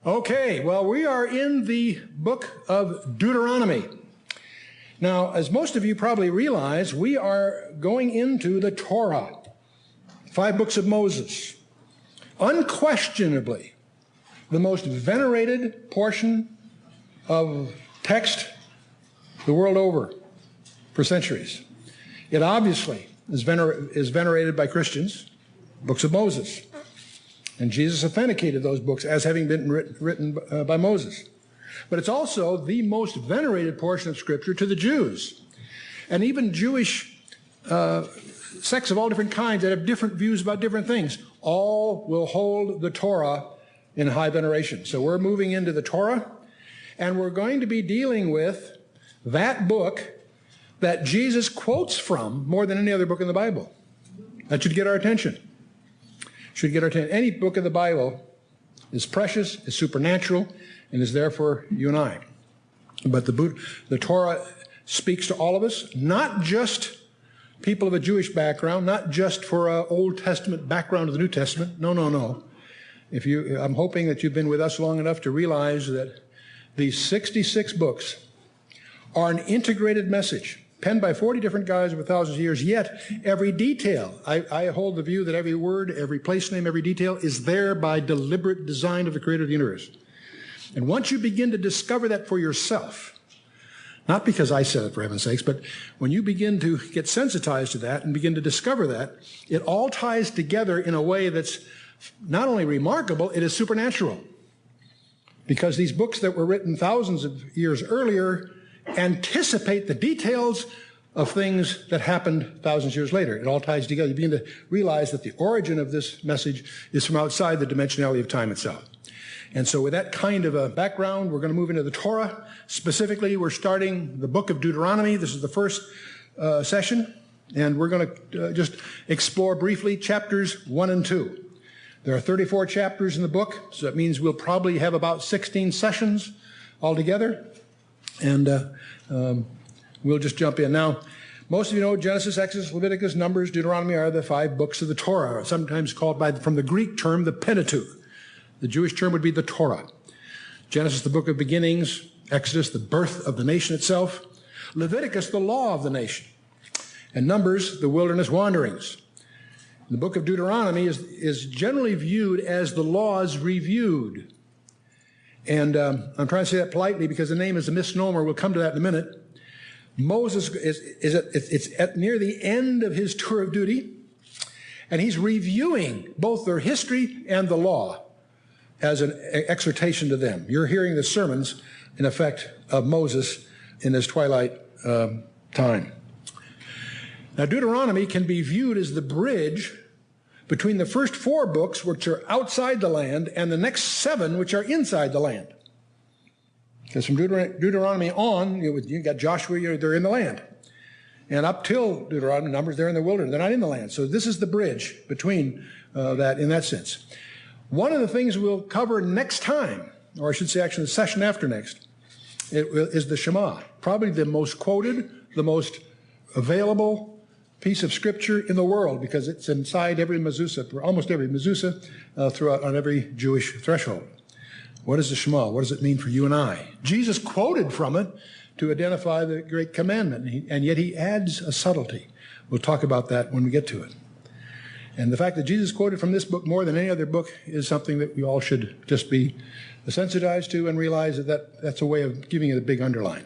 Okay, well, we are in the book of Deuteronomy. Now, as most of you probably realize, we are going into the Torah, 5 books of Moses. Unquestionably, the most venerated portion of text the world over for centuries. It obviously is venerated by Christians, books of Moses. And Jesus authenticated those books as having been written by Moses. But it's also the most venerated portion of Scripture to the Jews. And even Jewish sects of all different kinds that have different views about different things, all will hold the Torah in high veneration. So we're moving into the Torah, and we're going to be dealing with that book that Jesus quotes from more than any other book in the Bible. That should get our attention. Any book of the Bible is precious, is supernatural, and is there for you and I. But the Torah speaks to all of us, not just people of a Jewish background, not just for an Old Testament background of the New Testament. No. I'm hoping that you've been with us long enough to realize that these 66 books are an integrated message, penned by 40 different guys over thousands of years, yet every detail, I hold the view that every word, every place name, every detail is there by deliberate design of the creator of the universe. And once you begin to discover that for yourself, not because I said it for heaven's sakes, but when you begin to get sensitized to that and begin to discover that, it all ties together in a way that's not only remarkable, it is supernatural. Because these books that were written thousands of years earlier anticipate the details of things that happened thousands of years later. It all ties together. You begin to realize that the origin of this message is from outside the dimensionality of time itself. And so with that kind of a background, we're going to move into the Torah. Specifically, we're starting the book of Deuteronomy. This is the first session, and we're going to just explore briefly chapters 1 and 2. There are 34 chapters in the book, so that means we'll probably have about 16 sessions altogether. And we'll just jump in. Now, most of you know Genesis, Exodus, Leviticus, Numbers, Deuteronomy are the 5 books of the Torah, sometimes called from the Greek term, the Pentateuch. The Jewish term would be the Torah. Genesis, the book of beginnings. Exodus, the birth of the nation itself. Leviticus, the law of the nation. And Numbers, the wilderness wanderings. The book of Deuteronomy is generally viewed as the laws reviewed. And I'm trying to say that politely because the name is a misnomer. We'll come to that in a minute. Moses is at near the end of his tour of duty, and he's reviewing both their history and the law as an exhortation to them. You're hearing the sermons, in effect, of Moses in his twilight time. Now, Deuteronomy can be viewed as the bridge between the first 4 books, which are outside the land, and the next 7, which are inside the land. Because from Deuteronomy on, you got Joshua, they're in the land. And up till Deuteronomy, Numbers, they're in the wilderness. They're not in the land. So this is the bridge between that, in that sense. One of the things we'll cover next time, or I should say actually the session after next, is the Shema. Probably the most quoted, the most available piece of scripture in the world, because it's inside every mezuzah, almost every mezuzah, throughout on every Jewish threshold. What is the Shema? What does it mean for you and I? Jesus quoted from it to identify the great commandment, and yet he adds a subtlety. We'll talk about that when we get to it. And the fact that Jesus quoted from this book more than any other book is something that we all should just be sensitized to and realize that that's a way of giving it a big underline.